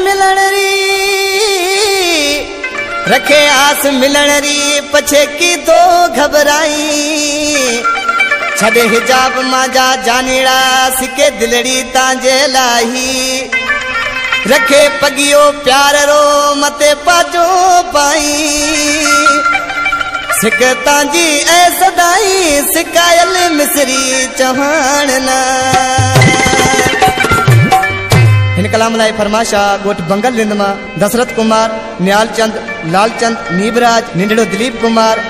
मिलन री रखे आस मिलन री पछे की तो घबराई छड़े हिजाब माजा जानीड़ा सिके दिलड़ी तांजे लाही रखे पगियो प्यार रो मते पाजो पाई सिक तांजी ऐ सदाई सिकायल मिसरी चौहान ना इन कलाम लाई फरमाशा गोट बंगल लिंदमा दशरथ कुमार न्याल चंद लालचंद नीबराज निंडड़ो दिलीप कुमार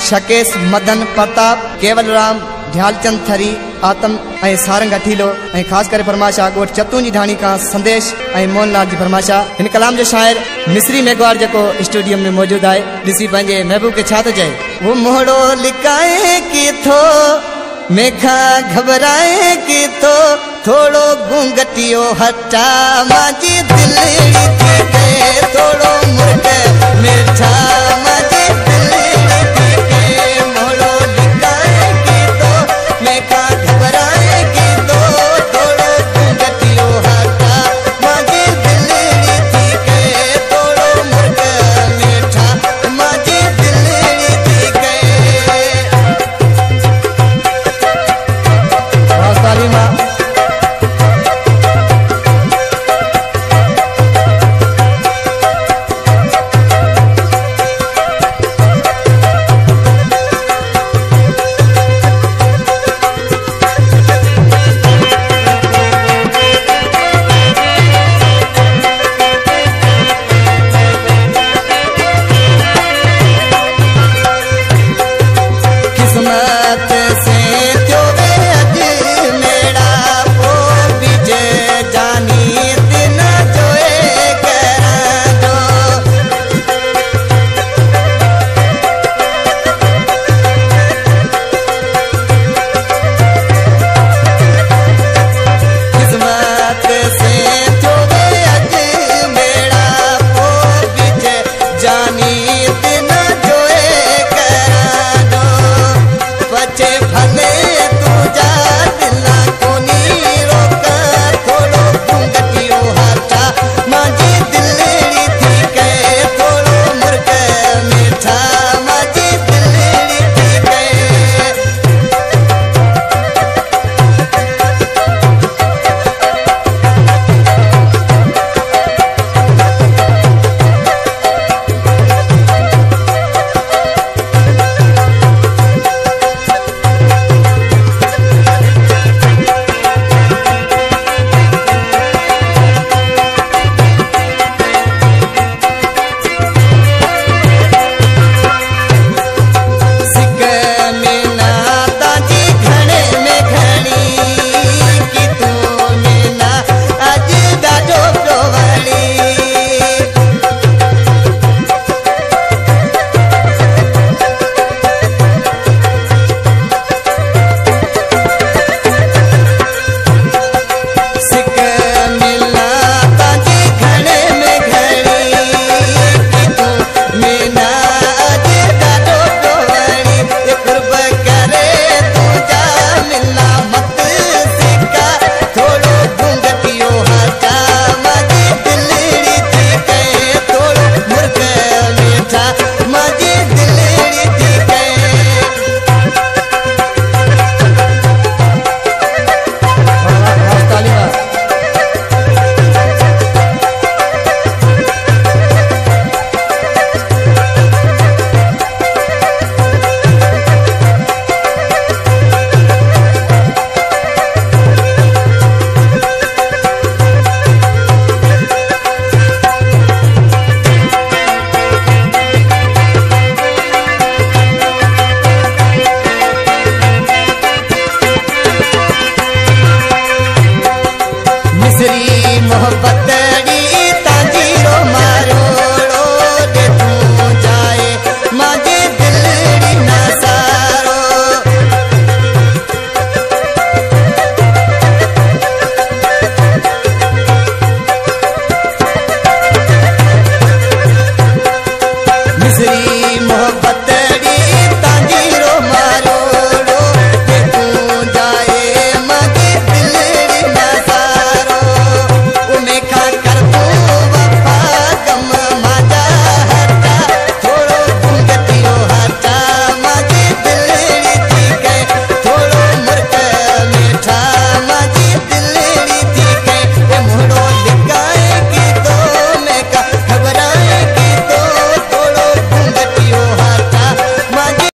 शकेश मदन प्रताप केवल राम ध्यालचंद थरी आतम ऐं सारंग अठीलो ऐं खास करे फरमाशा गोट चतूनी ढाणी का संदेश ऐं मोहनलाल जी फरमाशा इन कलाम जो शायर मिस्री मेघवार जो स्टूडियो में मौजूद है ॾिसी पंहिंजे महबूब के छा थो चए वो मोहड़ो लिकाए की थो मेखा घबराए की थो थोड़ो घूंघटियो हटा माजी दिलड़ी थी गए थोड़ो मुर्ग मिठा माजी दिलड़ी थी गए मोहड़ो लिकाए की थो मेखा घबराए की थो थोड़ो घूंघटियो हटा माजी दिलड़ी थी गए थोड़ो मुर्ग मिठा माजी दिलड़ी थी गए तालीमा मिसरी